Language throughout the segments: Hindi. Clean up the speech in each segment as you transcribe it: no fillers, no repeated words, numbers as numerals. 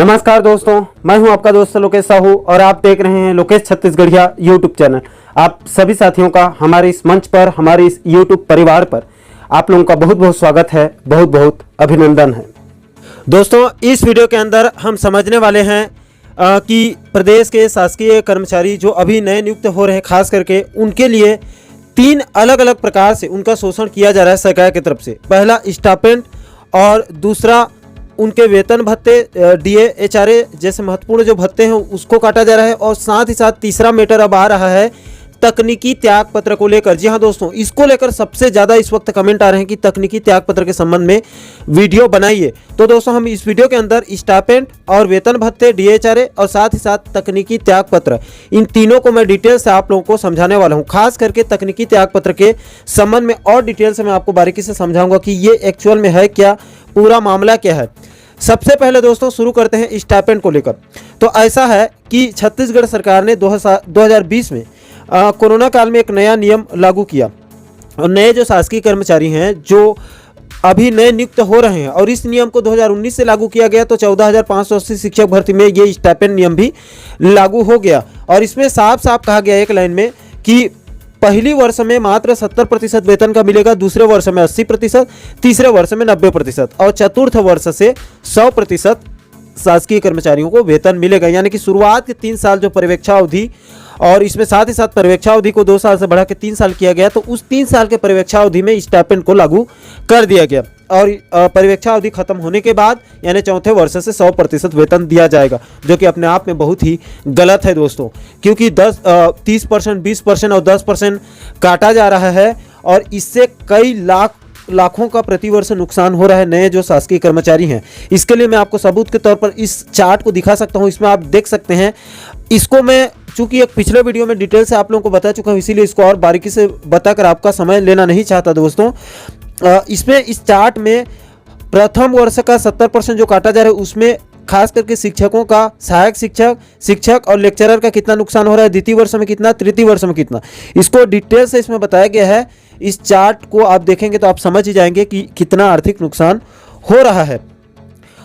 नमस्कार दोस्तों, मैं हूं आपका दोस्त लोकेश साहू और आप देख रहे हैं लोकेश छत्तीसगढ़िया यूट्यूब चैनल। आप सभी साथियों का हमारे इस मंच पर, हमारे इस यूट्यूब परिवार पर आप लोगों का बहुत बहुत स्वागत है, बहुत बहुत अभिनंदन है। दोस्तों, इस वीडियो के अंदर हम समझने वाले हैं कि प्रदेश के शासकीय कर्मचारी जो अभी नए नियुक्त हो रहे हैं, खास करके उनके लिए 3 अलग अलग प्रकार से उनका शोषण किया जा रहा है सरकार की तरफ से। पहला स्टाइपेंड और दूसरा उनके वेतन भत्ते, डीए, एचआरए जैसे महत्वपूर्ण जो भत्ते हैं उसको काटा जा रहा है। और साथ ही साथ तीसरा मैटर अब आ रहा है तकनीकी त्याग पत्र को लेकर। जी हाँ दोस्तों, इसको लेकर सबसे ज़्यादा इस वक्त कमेंट आ रहे हैं कि तकनीकी त्याग पत्र के संबंध में वीडियो बनाइए। तो दोस्तों, हम इस वीडियो के अंदर स्टाइपेंड और वेतन भत्ते, डीए, एचआरए और साथ ही साथ तकनीकी त्याग पत्र, इन तीनों को मैं डिटेल से आप लोगों को समझाने वाला हूँ। खास करके तकनीकी त्याग पत्र के संबंध में और डिटेल से मैं आपको बारीकी से समझाऊंगा कि ये एक्चुअल में है क्या, पूरा मामला क्या है। सबसे पहले दोस्तों शुरू करते हैं स्टाइपेंड को लेकर। तो ऐसा है कि छत्तीसगढ़ सरकार ने 2020 में कोरोना काल में एक नया नियम लागू किया और नए जो शासकीय कर्मचारी हैं जो अभी नए नियुक्त हो रहे हैं, और इस नियम को 2019 से लागू किया गया, तो 14,580 शिक्षक भर्ती में ये स्टाइपेंड नियम भी लागू हो गया। और इसमें साफ साफ कहा गया एक लाइन में कि पहली वर्ष में मात्र 70% वेतन का मिलेगा, दूसरे वर्ष में 80%, तीसरे वर्ष में 90% और चतुर्थ वर्ष से 100% शासकीय कर्मचारियों को वेतन मिलेगा। यानी कि शुरुआत के 3 साल जो पर्यवेक्षा अवधि, और इसमें साथ ही साथ पर्यवेक्षा अवधि को 2 साल से बढ़ा के 3 साल किया गया, तो उस 3 साल के पर्यवेक्षा अवधि में स्टाइपेंड को लागू कर दिया गया। और पर्यवेक्षा अवधि खत्म होने के बाद यानी चौथे वर्ष से 100% वेतन दिया जाएगा, जो कि अपने आप में बहुत ही गलत है दोस्तों, क्योंकि 30%, 20% और 10% काटा जा रहा है और इससे कई लाखों का प्रतिवर्ष नुकसान हो रहा है नए जो शासकीय कर्मचारी हैं। इसके लिए मैं आपको सबूत के तौर पर इस चार्ट को दिखा सकता हूं। इसमें आप देख सकते हैं। इसको मैं चूंकि एक पिछले वीडियो में डिटेल से आप लोगों को बता चुका हूं, इसीलिए इसको और बारीकी से बताकर आपका समय लेना नहीं चाहता दोस्तों। इसमें इस चार्ट में प्रथम वर्ष का 70% जो काटा जा रहा है, उसमें खास करके शिक्षकों का, सहायक शिक्षक और लेक्चरर का कितना नुकसान हो रहा है, द्वितीय वर्ष में कितना, तृतीय वर्ष में कितना, इसको डिटेल से इसमें बताया गया है। इस चार्ट को आप देखेंगे तो आप समझ ही जाएंगे कि कितना आर्थिक नुकसान हो रहा है।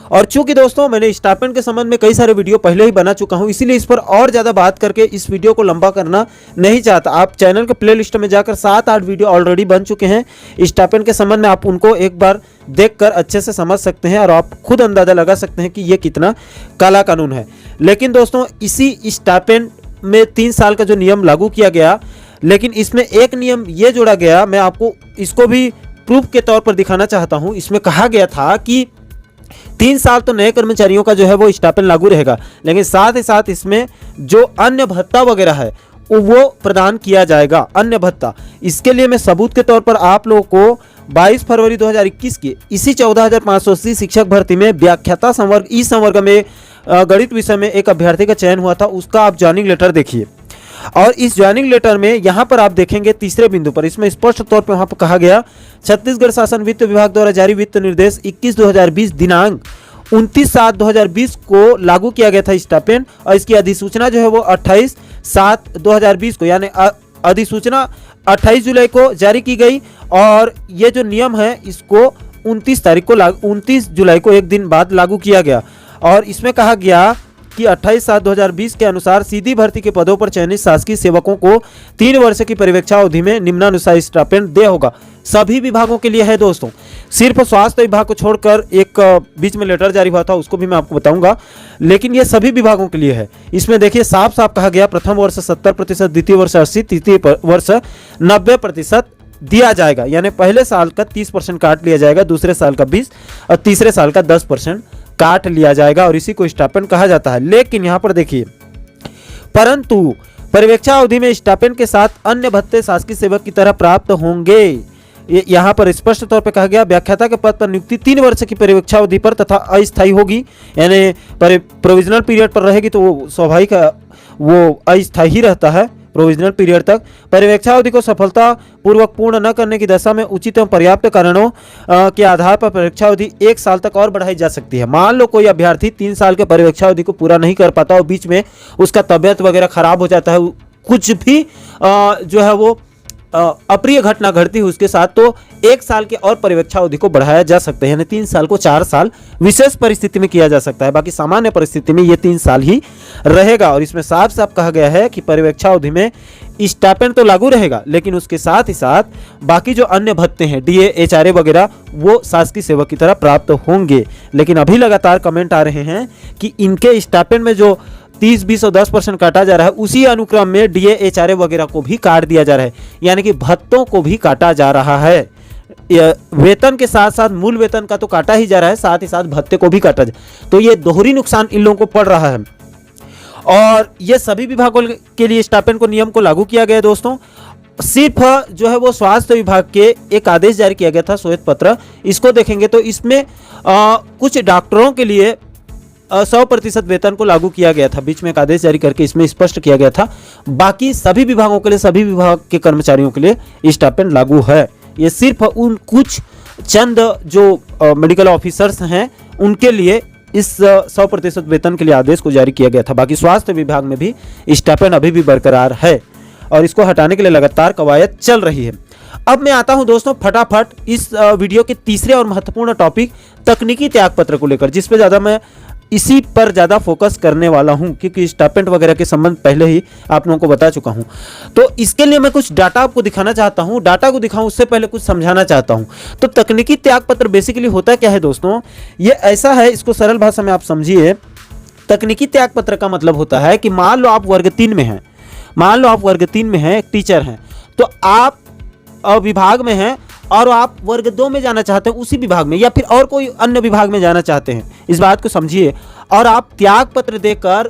और चूंकि दोस्तों मैंने स्टाइपेंड के संबंध में कई सारे वीडियो पहले ही बना चुका हूं, इसीलिए इस पर और ज़्यादा बात करके इस वीडियो को लंबा करना नहीं चाहता। आप चैनल के प्लेलिस्ट में जाकर 7-8 वीडियो ऑलरेडी बन चुके हैं स्टाइपेंड के संबंध में, आप उनको एक बार देखकर अच्छे से समझ सकते हैं और आप खुद अंदाज़ा लगा सकते हैं कि ये कितना काला कानून है। लेकिन दोस्तों, इसी स्टाइपेंड में 3 साल का जो नियम लागू किया गया, लेकिन इसमें एक नियम ये जोड़ा गया, मैं आपको इसको भी प्रूफ के तौर पर दिखाना चाहता हूँ। इसमें कहा गया था कि 3 साल तो नए कर्मचारियों का जो है वो स्टाइपेंड लागू रहेगा, लेकिन साथ ही साथ इसमें जो अन्य भत्ता वगैरह है वो प्रदान किया जाएगा, अन्य भत्ता। इसके लिए मैं सबूत के तौर पर आप लोगों को 22 फरवरी 2021 की इसी 14,580 शिक्षक भर्ती में व्याख्याता संवर्ग ई संवर्ग में गणित विषय में एक अभ्यर्थी का चयन हुआ था, उसका आप ज्वाइनिंग लेटर देखिए। और इस ज्वाइनिंग लेटर में यहाँ पर आप देखेंगे तीसरे बिंदु पर, इसमें स्पष्ट तौर पर वहाँ पर कहा गया, छत्तीसगढ़ शासन वित्त विभाग द्वारा जारी वित्त निर्देश 21/2020 दिनांक 29/7/2020 को लागू किया गया था स्टाइपेंड। और इसकी अधिसूचना जो है वो 28/7/2020 को, यानी अधिसूचना 28 जुलाई को जारी की गई। और ये जो नियम है इसको 29 जुलाई को एक दिन बाद लागू किया गया। और इसमें कहा गया कि 28/7/2020 के अनुसार सीधी भर्ती के पदों पर चयनित शासकीय सेवकों को 3 वर्ष की परिवीक्षा अवधि में निम्नानुसार स्टाइपेंड दे होगा। सभी विभागों के लिए है दोस्तों, सिर्फ स्वास्थ्य विभाग को छोड़कर एक बीच में लेटर जारी हुआ था, उसको भी मैं आपको बताऊंगा, लेकिन ये सभी विभागों के लिए है। इसमें देखिए साफ साफ कहा गया, प्रथम वर्ष 70%, द्वितीय वर्ष 80%, तृतीय वर्ष 90% दिया जाएगा। यानी पहले साल का 30% काट लिया जाएगा, दूसरे साल का 20% और तीसरे साल का 10% काट लिया जाएगा, और इसी को स्टाइपेंड कहा जाता है। लेकिन यहां पर देखिए, परंतु पर्यवेक्षा अवधि में स्टाइपेंड के साथ अन्य भत्ते शासकीय सेवक की तरह प्राप्त होंगे। यहां पर स्पष्ट तौर पर कहा गया, व्याख्याता के पद पर नियुक्ति 3 वर्ष की पर्यवेक्षा अवधि पर तथा अस्थायी होगी, यानी प्रोविजनल पीरियड पर रहेगी तो वो स्वाभाविक वो अस्थायी ही रहता है प्रोविजनल पीरियड तक। पर्यवेक्षा अवधि को सफलता पूर्वक पूर्ण न करने की दशा में उचित एवं पर्याप्त कारणों के आधार पर पर्यवेक्षा अवधि 1 साल तक और बढ़ाई जा सकती है। मान लो कोई अभ्यर्थी 3 साल के पर्यवेक्षा अवधि को पूरा नहीं कर पाता और बीच में उसका तबीयत वगैरह खराब हो जाता है, कुछ भी जो है वो अप्रिय घटना घटती है उसके साथ, तो 1 साल के और परिवीक्षा अवधि को बढ़ाया जा सकता है, यानी 3 साल को 4 साल विशेष परिस्थिति में किया जा सकता है। बाकी सामान्य परिस्थिति में ये 3 साल ही रहेगा। और इसमें साफ साफ कहा गया है कि परिवीक्षा अवधि में स्टाइपेंड तो लागू रहेगा, लेकिन उसके साथ ही साथ बाकी जो अन्य भत्ते हैं डीए, एचआरए वगैरह, वो शासकीय सेवक की तरह प्राप्त होंगे। लेकिन अभी लगातार कमेंट आ रहे हैं कि इनके स्टाइपेंड में जो 30, 20 और 10% काटा जा रहा है, उसी अनुक्रम में डीए, एचआरए वगैरह को भी काट दिया जा रहा है, यानी कि भत्तों को भी काटा जा रहा है। वेतन के साथ साथ मूल वेतन का तो काटा ही जा रहा है, साथ ही साथ भत्ते को भी काटा जा, तो ये दोहरी नुकसान इन लोगों को पड़ रहा है। और ये सभी विभागों के लिए स्टाइपेंड को नियम को लागू किया गया है दोस्तों। सिर्फ जो है वो स्वास्थ्य विभाग के एक आदेश जारी किया गया था, श्वेत पत्र, इसको देखेंगे तो इसमें कुछ डॉक्टरों के लिए 100% वेतन को लागू किया गया था, बीच में एक आदेश जारी करके इसमें स्पष्ट किया गया था। बाकी सभी विभागों के लिए, सभी विभाग के कर्मचारियों के लिए स्टाइपेंड लागू है। ये सिर्फ उन कुछ चंद जो मेडिकल ऑफिसर्स हैं उनके लिए इस 100% वेतन के लिए आदेश को जारी किया गया था। बाकी स्वास्थ्य विभाग में भी स्टाइपेंड अभी भी बरकरार है और इसको हटाने के लिए लगातार कवायद चल रही है। अब मैं आता हूं दोस्तों फटाफट इस वीडियो के तीसरे और महत्वपूर्ण टॉपिक तकनीकी त्यागपत्र को लेकर, जिस पे ज़्यादा मैं इसी पर ज़्यादा फोकस करने वाला हूं, क्योंकि स्टाइपेंड वगैरह के संबंध पहले ही आप लोगों को बता चुका हूं। तो इसके लिए मैं कुछ डाटा आपको दिखाना चाहता हूं। डाटा को दिखाऊं उससे पहले कुछ समझाना चाहता हूं। तो तकनीकी त्यागपत्र बेसिकली होता क्या है दोस्तों, ये ऐसा है, इसको सरल भाषा में आप समझिए। तकनीकी त्यागपत्र का मतलब होता है कि मान लो आप वर्ग 3 में हैं, मान लो आप वर्ग 3 में हैं, एक टीचर हैं, तो आप विभाग में हैं और आप वर्ग 2 में जाना चाहते हैं उसी विभाग में, या फिर और कोई अन्य विभाग में जाना चाहते हैं, इस बात को समझिए। और आप त्याग पत्र देकर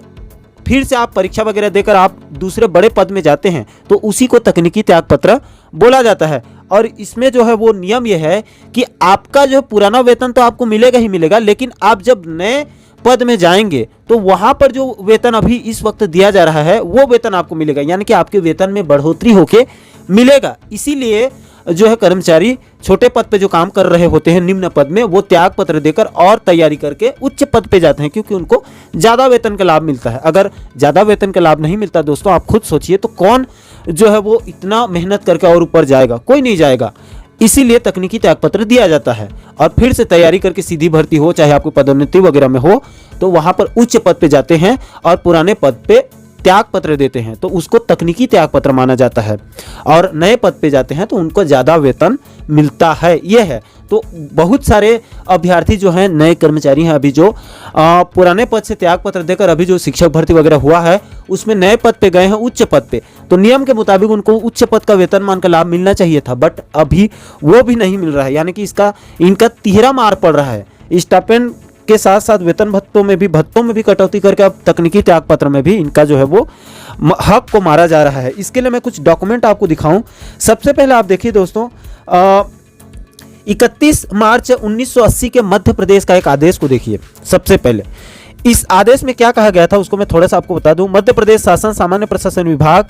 फिर से आप परीक्षा वगैरह देकर आप दूसरे बड़े पद में जाते हैं, तो उसी को तकनीकी त्याग पत्र बोला जाता है। और इसमें जो है वो नियम यह है कि आपका जो पुराना वेतन तो आपको मिलेगा ही मिलेगा, लेकिन आप जब नए पद में जाएंगे तो वहां पर जो वेतन अभी इस वक्त दिया जा रहा है वो वेतन आपको मिलेगा, यानी कि आपके वेतन में बढ़ोतरी होके मिलेगा। इसीलिए जो है कर्मचारी छोटे पद पे जो काम कर रहे होते हैं निम्न पद में, वो त्याग पत्र देकर और तैयारी करके उच्च पद पे जाते हैं, क्योंकि उनको ज्यादा वेतन का लाभ मिलता है। अगर ज्यादा वेतन का लाभ नहीं मिलता दोस्तों, आप खुद सोचिए, तो कौन जो है वो इतना मेहनत करके और ऊपर जाएगा? कोई नहीं जाएगा। इसीलिए तकनीकी त्यागपत्र दिया जाता है और फिर से तैयारी करके सीधी भर्ती हो, चाहे आपको पदोन्नति वगैरह में हो, तो वहां पर उच्च पद पे जाते हैं और पुराने पद पे त्याग पत्र देते हैं, तो उसको तकनीकी त्याग पत्र माना जाता है। और नए पद पे जाते हैं तो उनको ज्यादा वेतन मिलता है, यह है। तो बहुत सारे अभ्यर्थी जो हैं, नए कर्मचारी हैं, अभी जो पुराने पद से त्याग पत्र देकर अभी जो शिक्षक भर्ती वगैरह हुआ है उसमें नए पद पे गए हैं, उच्च पद पे, तो नियम के मुताबिक उनको उच्च पद का वेतनमान का लाभ मिलना चाहिए था, बट अभी वो भी नहीं मिल रहा है, यानी कि इनका तिहरा मार पड़ रहा है। स्टाइपेंड के साथ साथ वेतन भत्तों में भी कटौती करके अब तकनीकी त्याग पत्र में भी इनका जो है वो हक को मारा जा रहा है। इसके लिए मैं कुछ डॉक्यूमेंट आपको दिखाऊं। सबसे पहले आप देखिए दोस्तों, 31 मार्च 1980 के मध्य प्रदेश का एक आदेश को देखिए। सबसे पहले इस आदेश में क्या कहा गया था उसको मैं थोड़ा सा आपको बता दूं। मध्य प्रदेश शासन सामान्य प्रशासन विभाग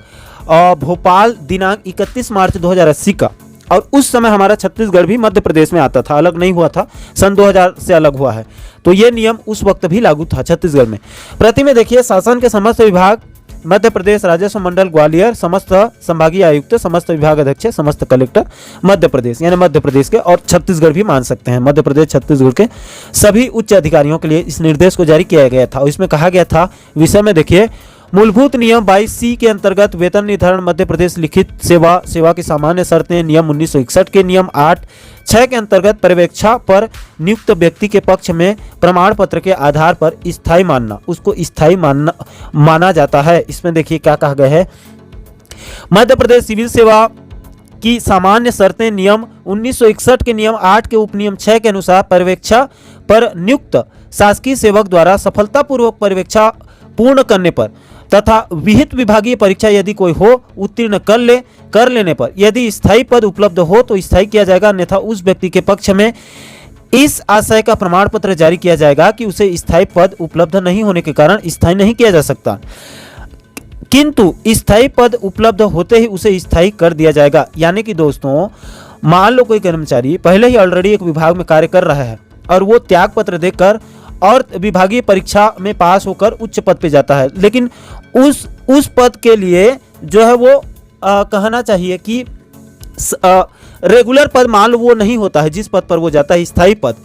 भोपाल दिनांक 31 मार्च 2080 का, और उस समय हमारा छत्तीसगढ़ भी मध्य प्रदेश में आता था, अलग नहीं हुआ था, सन 2000 से अलग हुआ है, तो ये नियम उस वक्त भी लागू था छत्तीसगढ़ में। प्रति में देखिए, शासन के समस्त विभाग मध्य प्रदेश, राजस्व मंडल ग्वालियर, समस्त संभागीय आयुक्त, समस्त विभाग अध्यक्ष, समस्त कलेक्टर मध्य प्रदेश, यानी मध्य प्रदेश के, और छत्तीसगढ़ भी मान सकते हैं, मध्य प्रदेश छत्तीसगढ़ के सभी उच्च अधिकारियों के लिए इस निर्देश को जारी किया गया था। और इसमें कहा गया था, विषय में देखिए, मूलभूत नियम 22C के अंतर्गत वेतन निर्धारण मध्य प्रदेश लिखित सेवा की सामान्य शर्तें, नियम 1961 के नियम 8(6) के अंतर्गत पर्यवेक्षा पर नियुक्त व्यक्ति के पक्ष में प्रमाण पत्र के आधार पर स्थायी मानना, उसको स्थायी माना जाता है। इसमें देखिए क्या कहा गया है, मध्य प्रदेश सिविल सेवा की सामान्य शर्तें नियम 1961 के नियम 8 के उपनियम 6 के अनुसार पर्यवेक्षा पर नियुक्त शासकीय सेवक द्वारा सफलतापूर्वक पर्यवेक्षा पूर्ण करने पर तथा विहित विभागीय परीक्षा यदि कोई हो उत्तीर्ण कर लेने पर यदि स्थायी पद उपलब्ध हो तो स्थायी किया जाएगा, अन्यथा उस व्यक्ति के पक्ष में इस आशय का प्रमाण पत्र जारी किया जाएगा कि उसे स्थायी पद उपलब्ध नहीं होने के कारण स्थायी नहीं किया जा सकता, किंतु स्थायी पद उपलब्ध होते ही उसे स्थायी कर दिया जाएगा। यानी कि दोस्तों, मान लो कोई कर्मचारी पहले ही ऑलरेडी एक विभाग में कार्य कर रहा है और वो त्याग पत्र देकर और विभागीय परीक्षा में पास होकर उच्च पद पे जाता है, लेकिन उस पद के लिए जो है वो कहना चाहिए कि रेगुलर पद मान लो वो नहीं होता है, जिस पद पर वो जाता है स्थायी पद,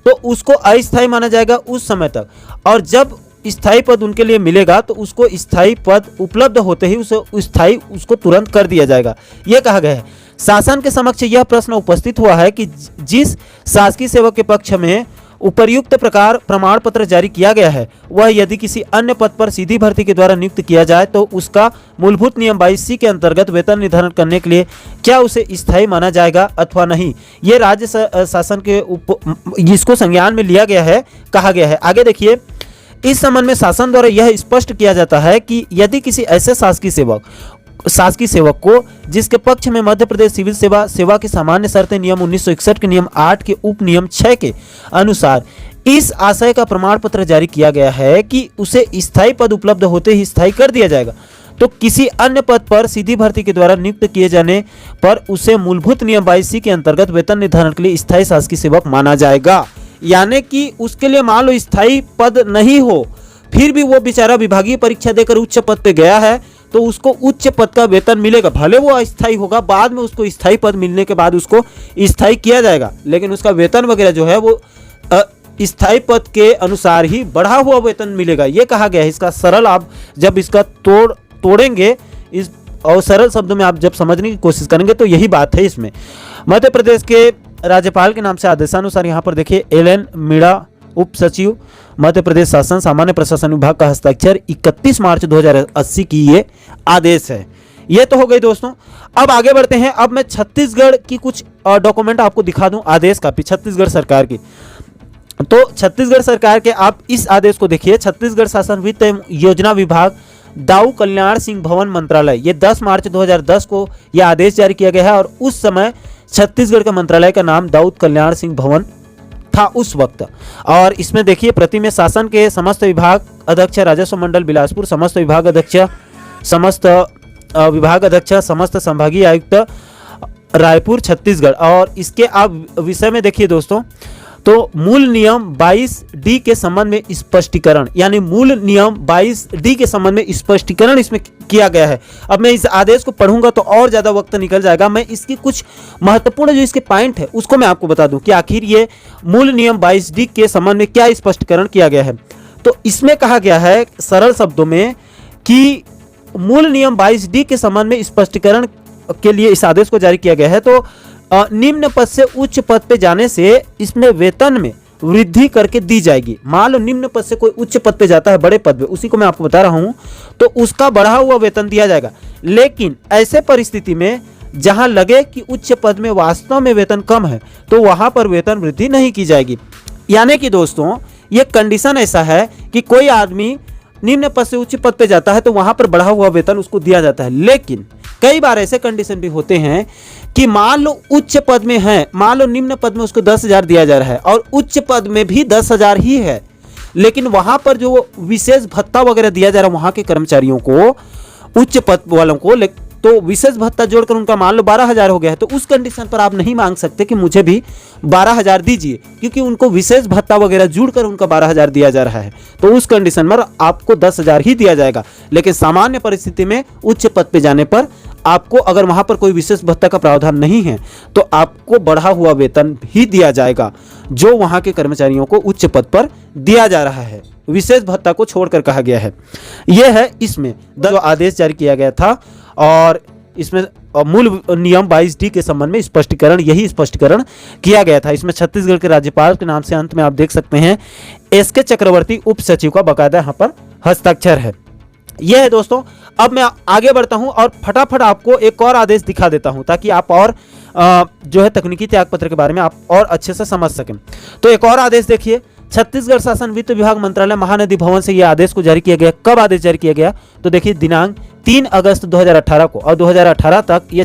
तो उसको अस्थायी माना जाएगा उस समय तक। और जब स्थायी पद उनके लिए मिलेगा तो उसको स्थायी पद उपलब्ध होते ही उसे स्थायी उसको तुरंत कर दिया जाएगा, ये कहा गया है। शासन के समक्ष यह प्रश्न उपस्थित हुआ है कि जिस शासकीय सेवक के पक्ष में उपर्युक्त प्रकार प्रमाण पत्र जारी किया गया है, वह यदि किसी अन्य पद पर सीधी भर्ती के द्वारा नियुक्त किया जाए तो उसका मूलभूत नियम 22C के अंतर्गत वेतन निर्धारण करने के लिए क्या उसे स्थायी माना जाएगा अथवा नहीं, ये राज्य शासन के जिसको संज्ञान में लिया गया है, कहा गया है। आगे देखिए, इस संबंध में शासन द्वारा यह स्पष्ट किया जाता है कि यदि किसी ऐसे शासकीय सेवक को जिसके पक्ष में मध्य प्रदेश सिविल सेवा की सामान्य शर्तें नियम 1961 के नियम 8 के उप नियम 6 के अनुसार इस आशय का प्रमाण पत्र जारी किया गया है कि उसे स्थायी पद उपलब्ध होते ही स्थायी कर दिया जाएगा, तो किसी अन्य पद पर सीधी भर्ती के द्वारा नियुक्त किए जाने पर उसे मूलभूत नियम 22C के अंतर्गत वेतन निर्धारण के लिए स्थायी शासकीय सेवक माना जाएगा। यानी कि उसके लिए मान लो स्थायी पद नहीं हो, फिर भी वो बेचारा विभागीय परीक्षा देकर उच्च पद पे गया है, तो उसको उच्च पद का वेतन मिलेगा, भले वो अस्थायी होगा, बाद में उसको स्थायी पद मिलने के बाद उसको स्थायी किया जाएगा, लेकिन उसका वेतन वगैरह जो है वो स्थायी पद के अनुसार ही बढ़ा हुआ वेतन मिलेगा, ये कहा गया है। इसका सरल आप जब इसका तोड़ेंगे इस और सरल शब्दों में आप जब समझने की कोशिश करेंगे तो यही बात है। इसमें मध्य प्रदेश के राज्यपाल के नाम से आदेशानुसार यहाँ पर देखिए LN मीणा उप सचिव मध्य प्रदेश शासन सामान्य प्रशासन विभाग का हस्ताक्षर 31 मार्च 2080 की ये आदेश है। ये तो हो गई दोस्तों। अब आगे बढ़ते हैं। अब मैं छत्तीसगढ़ की कुछ डॉक्यूमेंट आपको दिखा दूं आदेश का, छत्तीसगढ़ सरकार की। तो छत्तीसगढ़ सरकार के आप इस आदेश को देखिए, छत्तीसगढ़ शासन वित्त योजना विभाग दाऊ कल्याण सिंह भवन मंत्रालय, ये 10 मार्च 2010 को यह आदेश जारी किया गया है और उस समय छत्तीसगढ़ के मंत्रालय का नाम दाऊ कल्याण सिंह भवन था उस वक्त। और इसमें देखिए प्रति में शासन के समस्त विभाग अध्यक्ष राजस्व मंडल बिलासपुर, समस्त विभाग अध्यक्ष समस्त संभागीय आयुक्त रायपुर छत्तीसगढ़। और इसके आप विषय में देखिए दोस्तों, तो मूल नियम 22D के संबंध में स्पष्टीकरण, यानी मूल नियम 22D के संबंध में स्पष्टीकरण इसमें किया गया है। अब मैं इस आदेश को पढ़ूंगा तो और ज्यादा वक्त निकल जाएगा। मैं इसकी कुछ महत्वपूर्ण जो इसके पॉइंट है उसको मैं आपको बता दूं कि आखिर ये मूल नियम 22D के संबंध में क्या स्पष्टीकरण किया गया है। तो इसमें कहा गया है सरल शब्दों में कि मूल नियम 22D के संबंध में स्पष्टीकरण के लिए इस आदेश को जारी किया गया है। तो निम्न पद से उच्च पद पे जाने से इसमें वेतन में वृद्धि करके दी जाएगी। मान लो निम्न पद से कोई उच्च पद पे जाता है, बड़े पद पे, उसी को मैं आपको बता रहा हूं, तो उसका बढ़ा हुआ वेतन दिया जाएगा। लेकिन ऐसे परिस्थिति में जहां लगे कि उच्च पद में वास्तव में वेतन कम है तो वहां पर वेतन वृद्धि नहीं की जाएगी। यानी कि दोस्तों ये कंडीशन ऐसा है कि कोई आदमी निम्न पद से उच्च पद पे जाता है तो वहां पर बढ़ा हुआ वेतन उसको दिया जाता है। लेकिन कई बार ऐसे कंडीशन भी होते हैं कि मान लो उच्च पद में है, मान लो निम्न पद में उसको 10,000 दिया जा रहा है और उच्च पद में भी 10,000 ही है, लेकिन वहां पर जो विशेष भत्ता वगैरह दिया जा रहा है वहां के कर्मचारियों को, उच्च पद वालों को, तो विशेष भत्ता जोड़कर उनका मान लो 12,000 हो गया है। तो उस कंडीशन पर आप नहीं मांग सकते कि मुझे भी 12,000 दीजिए, क्योंकि उनको विशेष भत्ता वगैरह जुड़कर उनका 12,000 दिया जा रहा है। तो उस कंडीशन पर आपको 10,000 ही दिया जाएगा। लेकिन सामान्य परिस्थिति में उच्च पद पे जाने पर आपको, अगर वहां पर कोई विशेष भत्ता का प्रावधान नहीं है, तो आपको बढ़ा हुआ वेतन भी दिया जाएगा जो वहां के कर्मचारियों को उच्च पद पर दिया जा रहा है। विशेष भत्ता को छोड़कर कहा गया है। यह है इसमें जो आदेश जारी किया गया था और इसमें मूल नियम 22D के संबंध में स्पष्टीकरण, यही स्पष्टीकरण किया गया था। इसमें छत्तीसगढ़ के राज्यपाल के नाम से अंत में आप देख सकते हैं SK चक्रवर्ती उप सचिव का बकायदा यहाँ पर हस्ताक्षर है। यह है दोस्तों। अब मैं आगे बढ़ता हूं और फटाफट आपको एक और आदेश दिखा देता हूं ताकि आप और जो है तकनीकी त्याग पत्र के बारे में आप और अच्छे से समझ सकें। तो एक और आदेश देखिए, छत्तीसगढ़ शासन वित्त विभाग मंत्रालय महानदी भवन से यह आदेश को जारी किया गया। कब आदेश जारी किया गया? तो देखिए दिनांक 3 अगस्त 2018 को, और 2018 तक यह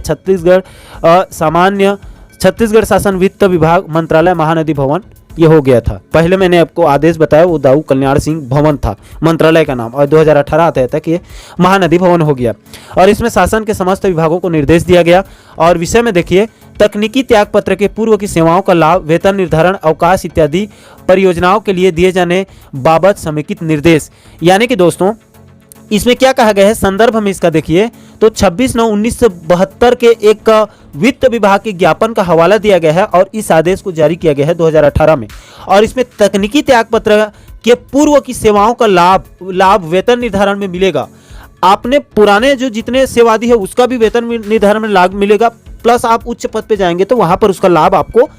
छत्तीसगढ़ शासन वित्त विभाग मंत्रालय महानदी भवन ये हो गया था। पहले मैंने आपको आदेश बताया वो दाऊ कल्याण सिंह भवन था मंत्रालय का नाम, और 2018 आते तक ये महानदी भवन हो गया। और इसमें शासन के समस्त विभागों को निर्देश दिया गया। और विषय में देखिए, तकनीकी त्याग पत्र के पूर्व की सेवाओं का लाभ, वेतन निर्धारण, अवकाश इत्यादि परियोजनाओं के लिए दिए जाने बाबत समेकित निर्देश। यानी कि दोस्तों इसमें क्या कहा गया है, संदर्भ में इसका देखिए तो 26/9/1972 के एक वित्त विभाग के ज्ञापन का हवाला दिया गया है और इस आदेश को जारी किया गया है 2018 में। और इसमें तकनीकी त्यागपत्र के पूर्व की सेवाओं का लाभ वेतन निर्धारण में मिलेगा। आपने पुराने जो जितने सेवादी है उसका भी वेतन निर्धारण में लाभ मिलेगा, प्लस आप उच्च पद पे जाएंगे तो वहां पर उसका लाभ आपको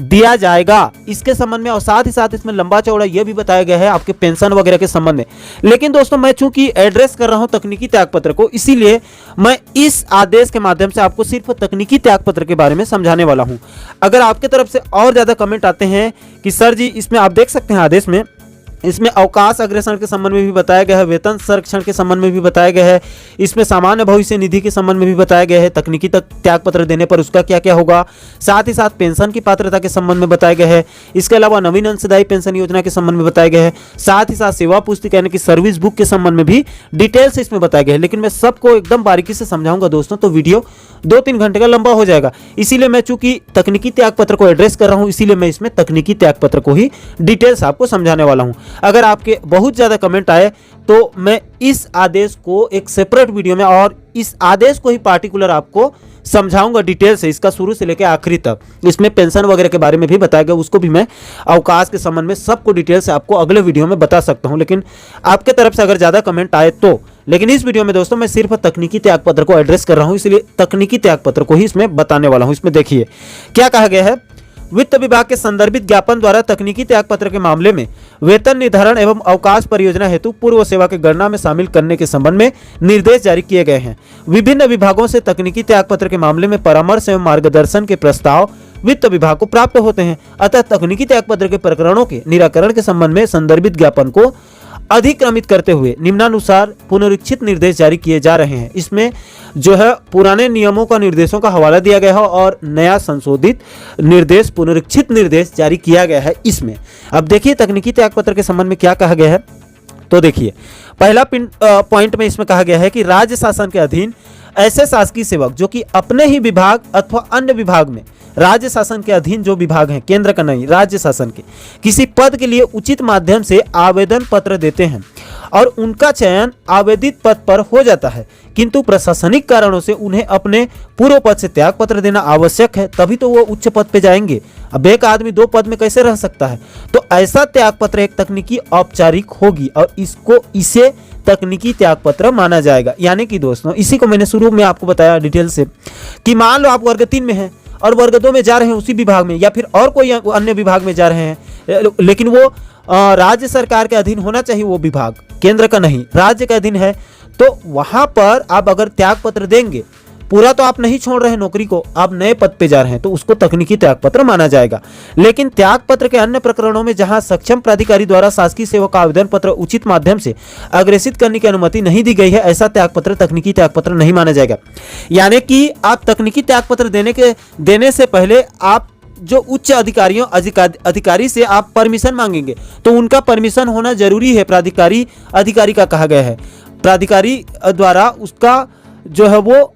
दिया जाएगा इसके संबंध में। और साथ ही साथ इसमें लंबा चौड़ा यह भी बताया गया है आपके पेंशन वगैरह के संबंध में। लेकिन दोस्तों मैं चूंकि एड्रेस कर रहा हूं तकनीकी त्यागपत्र को, इसीलिए मैं इस आदेश के माध्यम से आपको सिर्फ तकनीकी त्यागपत्र के बारे में समझाने वाला हूं। अगर आपके तरफ से और ज्यादा कमेंट आते हैं कि सर जी इसमें आप देख सकते हैं आदेश में, इसमें अवकाश अग्रेषण के संबंध में भी बताया गया है, वेतन संरक्षण के संबंध में भी बताया गया है, इसमें सामान्य भविष्य निधि के संबंध में भी बताया गया है, तकनीकी त्यागपत्र देने पर उसका क्या क्या होगा, साथ ही साथ पेंशन की पात्रता के संबंध में बताया गया है। इसके अलावा नवीन अंशदायी पेंशन योजना के संबंध में बताया गया है, साथ ही साथ सेवा पुस्तिका यानी कि सर्विस बुक के संबंध में भी डिटेल से इसमें बताया गया है। लेकिन मैं सबको एकदम बारीकी से समझाऊंगा दोस्तों, तो वीडियो 2-3 घंटे का लंबा हो जाएगा। इसीलिए मैं चूंकि तकनीकी त्यागपत्र को एड्रेस कर रहा हूं, इसीलिए मैं इसमें तकनीकी त्यागपत्र को ही डिटेल्स आपको समझाने वाला हूं। अगर आपके बहुत ज्यादा कमेंट आए तो मैं इस आदेश को एक सेपरेट वीडियो में और इस आदेश को ही पार्टिकुलर आपको समझाऊंगा डिटेल से, इसका शुरू से लेकर आखिरी तक। इसमें पेंशन वगैरह के बारे में भी बताया गया, उसको भी मैं अवकाश के संबंध में सबको डिटेल से आपको अगले वीडियो में बता सकता हूं। लेकिन आपके तरफ से अगर ज्यादा कमेंट आए तो, लेकिन इस वीडियो में दोस्तों मैं सिर्फ तकनीकी त्यागपत्र को एड्रेस कर रहा हूं, इसलिए तकनीकी त्यागपत्र को ही इसमें बताने वाला हूं। इसमें देखिए क्या कहा गया है। वित्त विभाग के संदर्भित ज्ञापन द्वारा तकनीकी त्यागपत्र के मामले में वेतन निर्धारण एवं अवकाश परियोजना हेतु पूर्व सेवा के गणना में शामिल करने के संबंध में निर्देश जारी किए गए हैं। विभिन्न विभागों से तकनीकी त्यागपत्र के मामले में परामर्श एवं मार्गदर्शन के प्रस्ताव वित्त विभाग को प्राप्त होते हैं। अतः तकनीकी त्यागपत्र के प्रकरणों के निराकरण के संबंध में संदर्भित ज्ञापन को अधिक्रमित करते हुए निम्नानुसार पुनरीक्षित निर्देश जारी किए जा रहे हैं। इसमें जो है पुराने नियमों का निर्देशों का हवाला दिया गया है और नया संशोधित निर्देश पुनरीक्षित निर्देश जारी किया गया है इसमें। अब देखिए तकनीकी त्यागपत्र के संबंध में क्या कहा गया है। तो देखिए पहला पॉइंट में इसमें कहा गया है कि राज्य शासन के अधीन ऐसे शासकीय सेवक जो कि अपने ही विभाग अथवा अन्य विभाग में, राज्य शासन के अधीन जो विभाग हैं, केंद्र का नहीं, राज्य शासन के, किसी पद के लिए उचित माध्यम से आवेदन पत्र देते हैं और उनका चयन आवेदित पद पर हो जाता है, किंतु प्रशासनिक कारणों से उन्हें अपने पूर्व पद से त्याग पत्र देना आवश्यक है, तभी तो वो उच्च पद पे जाएंगे। अब एक आदमी 2 पद में कैसे रह सकता है? तो ऐसा त्याग पत्र एक तकनीकी औपचारिक होगी और इसे तकनीकी त्याग पत्र माना जाएगा। यानी कि दोस्तों इसी को मैंने शुरू में आपको बताया डिटेल से कि मान लो आप वर्ग 3 में हैं और वर्ग 2 में जा रहे हैं उसी विभाग में, या फिर और कोई अन्य विभाग में जा रहे हैं, लेकिन वो राज्य सरकार के अधीन होना चाहिए, वो विभाग केंद्र का नहीं, राज्य के अधीन है, तो वहां पर आप अगर त्याग पत्र देंगे, पूरा तो आप नहीं छोड़ रहे हैं नौकरी को, आप नए पद पे जा रहे हैं, तो उसको तकनीकी त्याग पत्र माना जाएगा। लेकिन त्याग पत्र के अन्य प्रकरणों में जहां सक्षम प्राधिकारी द्वारा शासकीय सेवा का आवेदन पत्र उचित माध्यम से अग्रेसित करने की अनुमति नहीं दी गई है, ऐसा त्याग पत्र तकनीकी त्याग पत्र नहीं माना जाएगा। यानी कि आप तकनीकी त्याग पत्र देने से पहले आप जो उच्च अधिकारी से आप परमिशन मांगेंगे, तो उनका परमिशन होना जरूरी है। अधिकारी का कहा गया है, प्राधिकारी द्वारा उसका जो है वो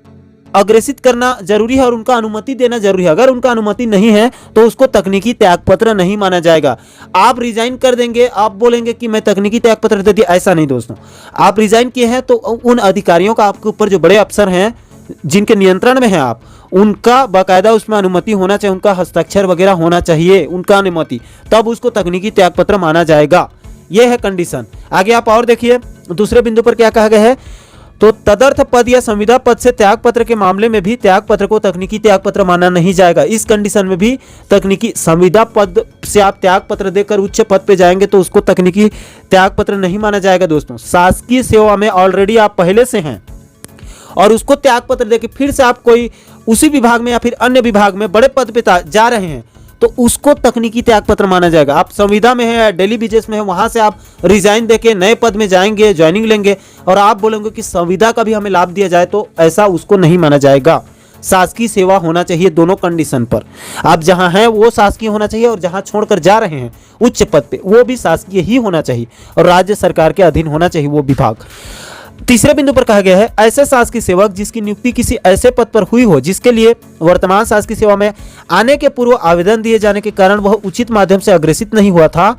अग्रेसित करना जरूरी है और उनका अनुमति देना जरूरी है। अगर उनका अनुमति नहीं है तो उसको तकनीकी त्यागपत्र नहीं माना जाएगा। आप रिजाइन कर देंगे, आप बोलेंगे कि मैं तकनीकी त्यागपत्र दे दिया, ऐसा नहीं दोस्तों। आप रिजाइन किए हैं तो उन अधिकारियों का आपके ऊपर जो बड़े अफसर हैं जिनके नियंत्रण में हैं आप, उनका बाकायदा उसमें अनुमति होना चाहिए, उनका हस्ताक्षर वगैरह होना चाहिए, उनका अनुमति, तब उसको तकनीकी त्यागपत्र माना जाएगा। यह है कंडीशन। आगे आप और देखिए दूसरे बिंदु पर क्या कहा गया है। तो तदर्थ पद या संविदा पद से त्याग पत्र के मामले में भी त्याग पत्र को तकनीकी त्याग पत्र माना नहीं जाएगा। इस कंडीशन में भी तकनीकी संविदा पद से आप त्याग पत्र देकर उच्च पद पे जाएंगे तो उसको तकनीकी त्याग पत्र नहीं माना जाएगा। दोस्तों शासकीय सेवा में ऑलरेडी आप पहले से हैं और उसको त्याग पत्र देकर फिर से आप कोई उसी विभाग में या फिर अन्य विभाग में बड़े पद पे जा रहे हैं तो उसको तकनीकी त्याग पत्र माना जाएगा। आप संविदा में है, डेली बिजनेस में है, वहां से आप रिजाइन देके नए पद में जाएंगे, ज्वाइनिंग लेंगे और आप बोलेंगे कि संविदा का भी हमें लाभ दिया जाए, तो ऐसा उसको नहीं माना जाएगा। शासकीय सेवा होना चाहिए दोनों कंडीशन पर। आप जहां हैं वो शासकीय होना चाहिए और जहां छोड़कर जा रहे हैं उच्च पद पे वो भी शासकीय ही होना चाहिए और राज्य सरकार के अधीन होना चाहिए वो विभाग। तीसरे बिंदु पर कहा गया है ऐसे शासकीय सेवक जिसकी नियुक्ति किसी ऐसे पद पर हुई हो जिसके लिए वर्तमान शासकीय सेवा में आने के पूर्व आवेदन दिए जाने के कारण वह उचित माध्यम से अग्रेसित नहीं हुआ था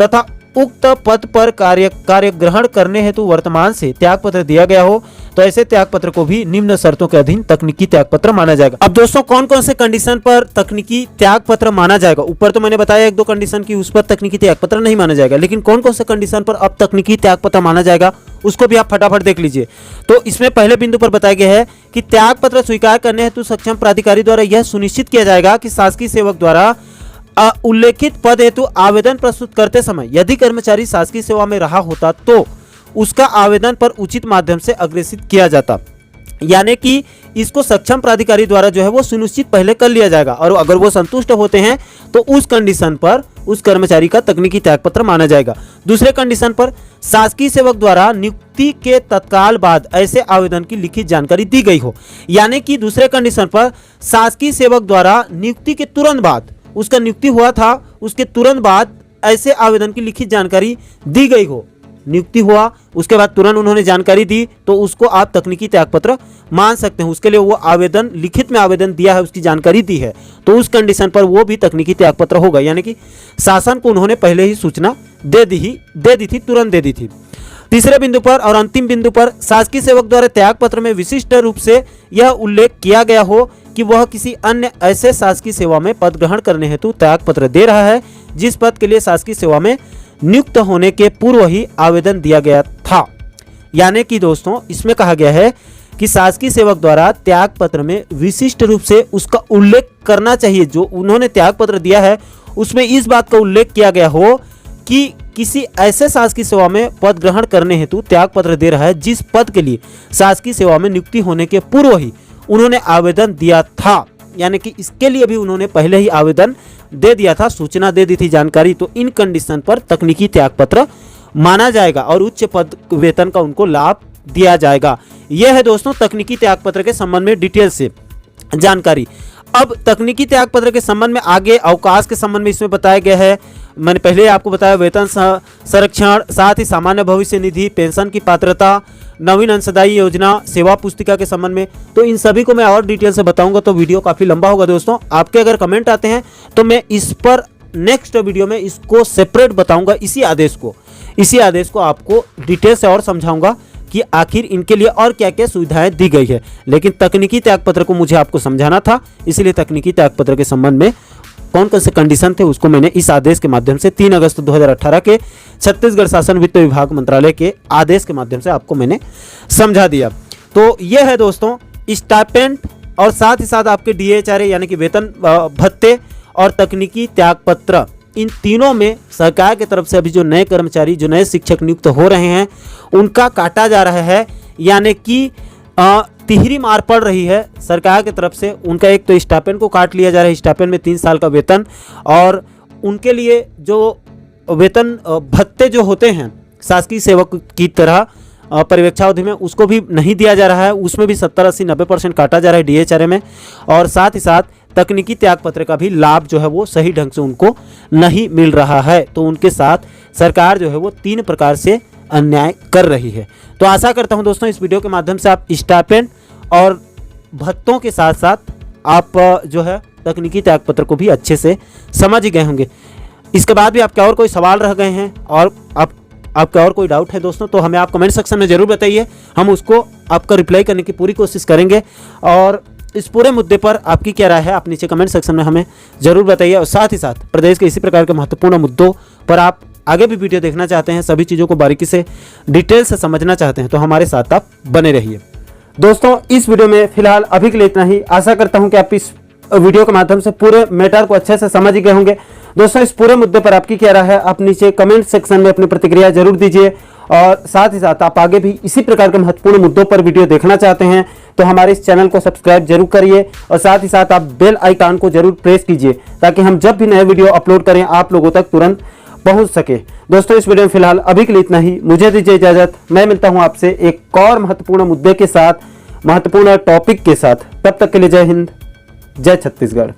तथा उक्त पद पर कार्य ग्रहण करने हेतु वर्तमान से त्यागपत्र दिया गया हो तो ऐसे त्यागपत्र को भी निम्न शर्तों के अधीन तकनीकी त्यागपत्र माना जाएगा। अब दोस्तों कौन कौन से कंडीशन पर तकनीकी त्यागपत्र माना जाएगा, ऊपर तो मैंने बताया एक दो कंडीशन की, उस पर तकनीकी त्यागपत्र नहीं माना जाएगा, लेकिन कौन कौन से कंडीशन पर अब तकनीकी त्यागपत्र माना जाएगा उसको भी आप फटाफट देख लीजिए। तो इसमें पहले बिंदु पर बताया गया है कि त्यागपत्र स्वीकार करने हेतु सक्षम प्राधिकारी द्वारा यह सुनिश्चित किया जाएगा कि शासकीय सेवक द्वारा उल्लेखित पद हेतु आवेदन प्रस्तुत करते समय यदि कर्मचारी शासकीय सेवा में रहा होता तो उसका आवेदन पर उचित माध्यम से अग्रेसित किया जाता, यानी कि इसको सक्षम प्राधिकारी द्वारा जो है वो सुनिश्चित पहले कर लिया जाएगा, और अगर वो संतुष्ट होते हैं तो उस कंडीशन पर उस कर्मचारी का तकनीकी त्यागपत्र माना जाएगा। दूसरे कंडीशन पर शासकीय सेवक द्वारा नियुक्ति के तत्काल बाद ऐसे आवेदन की लिखित जानकारी दी गई हो, यानी कि दूसरे कंडीशन पर शासकीय सेवक द्वारा नियुक्ति के तुरंत बाद, उसका नियुक्ति हुआ था उसके तुरंत बाद ऐसे आवेदन की लिखित जानकारी दी गई हो, नियुक्ति हुआ उसके बाद तुरंत उन्होंने जानकारी दी तो उसको आप तकनीकी त्यागपत्र मान सकते हैं। उसके लिए वो आवेदन लिखित में आवेदन दिया है, उसकी जानकारी दी है, तो उस कंडीशन पर वो भी तकनीकी त्यागपत्र होगा, यानी कि शासन को उन्होंने पहले ही सूचना दे दी थी, तुरंत दे दी थी। तीसरे बिंदु पर और अंतिम बिंदु पर शासकीय सेवक द्वारा त्यागपत्र में विशिष्ट रूप से यह उल्लेख किया गया हो कि वह किसी अन्य ऐसे शासकीय सेवा में पद ग्रहण करने हेतु त्यागपत्र दे रहा है जिस पद के लिए शासकीय सेवा में नियुक्त होने के पूर्व ही आवेदन दिया गया था। यानी कि दोस्तों इसमें कहा गया है कि शासकीय सेवक द्वारा त्यागपत्र में विशिष्ट रूप से उसका उल्लेख करना चाहिए, जो उन्होंने त्यागपत्र दिया है उसमें इस बात का उल्लेख किया गया हो कि किसी ऐसे शासकीय सेवा में पद ग्रहण करने हेतु त्यागपत्र दे रहा है जिस पद के लिए शासकीय सेवा में नियुक्ति होने के पूर्व ही उन्होंने आवेदन दिया था, यानी कि इसके लिए भी उन्होंने पहले ही आवेदन दे दिया था, सूचना दे दी थी, जानकारी। तो इन कंडीशन पर तकनीकी त्यागपत्र माना जाएगा और उच्च पद वेतन का उनको लाभ दिया जाएगा। यह है दोस्तों तकनीकी त्यागपत्र के संबंध में डिटेल से जानकारी। अब तकनीकी त्यागपत्र के संबंध में आगे अवकाश के संबंध में इसमें बताया गया है, मैंने पहले आपको बताया वेतन संरक्षण, साथ ही सामान्य भविष्य निधि, पेंशन की पात्रता, नवीन अंशदायी योजना, सेवा पुस्तिका के संबंध में, तो इन सभी को मैं और डिटेल से बताऊंगा तो वीडियो काफ़ी लंबा होगा दोस्तों। आपके अगर कमेंट आते हैं तो मैं इस पर नेक्स्ट वीडियो में इसको सेपरेट बताऊंगा, इसी आदेश को आपको डिटेल से और समझाऊंगा कि आखिर इनके लिए और क्या क्या सुविधाएं दी गई है। लेकिन तकनीकी त्यागपत्र को मुझे आपको समझाना था, इसलिए तकनीकी त्यागपत्र के संबंध में कौन कौन से कंडीशन थे उसको मैंने इस आदेश के माध्यम से 3 अगस्त 2018 के छत्तीसगढ़ शासन वित्त विभाग मंत्रालय के आदेश के माध्यम से आपको मैंने समझा दिया। तो यह है दोस्तों स्टाइपेंड और साथ ही साथ आपके DHRA यानी कि वेतन भत्ते और तकनीकी त्यागपत्र, इन तीनों में सरकार की तरफ से अभी जो नए कर्मचारी, जो नए शिक्षक नियुक्त हो रहे हैं उनका काटा जा रहा है, यानी कि तिहरी मार पड़ रही है सरकार की तरफ से। उनका एक तो स्टाइपेंड को काट लिया जा रहा है, स्टाइपेंड में 3 साल का वेतन, और उनके लिए जो वेतन भत्ते जो होते हैं शासकीय सेवक की तरह पर्यवेक्षावधि में, उसको भी नहीं दिया जा रहा है, उसमें भी 70, 80, 90% काटा जा रहा है DHRA में। और साथ ही साथ तकनीकी त्यागपत्र का भी लाभ जो है वो सही ढंग से उनको नहीं मिल रहा है, तो उनके साथ सरकार जो है वो 3 प्रकार से अन्याय कर रही है। तो आशा करता हूं दोस्तों इस वीडियो के माध्यम से आप स्टाइपेंड और भत्तों के साथ साथ आप जो है तकनीकी त्यागपत्र को भी अच्छे से समझ गए होंगे। इसके बाद भी आपके और कोई सवाल रह गए हैं और आपका और कोई डाउट है दोस्तों तो हमें आप कमेंट सेक्शन में ज़रूर बताइए, हम उसको आपका रिप्लाई करने की पूरी कोशिश करेंगे। और इस पूरे मुद्दे पर आपकी क्या राय है आप नीचे कमेंट सेक्शन में हमें ज़रूर बताइए। और साथ ही साथ प्रदेश के इसी प्रकार के महत्वपूर्ण मुद्दों पर आप आगे भी वीडियो देखना चाहते हैं, सभी चीज़ों को बारीकी से डिटेल से समझना चाहते हैं तो हमारे साथ आप बने रहिए। दोस्तों इस वीडियो में फिलहाल अभी के लिए इतना ही। आशा करता हूं कि आप इस वीडियो के माध्यम से पूरे मैटर को अच्छे से समझ गए होंगे। दोस्तों इस पूरे मुद्दे पर आपकी क्या राय है आप नीचे कमेंट सेक्शन में अपनी प्रतिक्रिया जरूर दीजिए। और साथ ही साथ आप आगे भी इसी प्रकार के महत्वपूर्ण मुद्दों पर वीडियो देखना चाहते हैं तो हमारे इस चैनल को सब्सक्राइब जरूर करिए और साथ ही साथ आप बेल आइकन को जरूर प्रेस कीजिए ताकि हम जब भी नए वीडियो अपलोड करें आप लोगों तक तुरंत पहुंच सके। दोस्तों इस वीडियो में फिलहाल अभी के लिए इतना ही, मुझे दीजिए इजाजत। मैं मिलता हूं आपसे एक और महत्वपूर्ण मुद्दे के साथ, महत्वपूर्ण टॉपिक के साथ। तब तक के लिए जय हिंद, जय छत्तीसगढ़।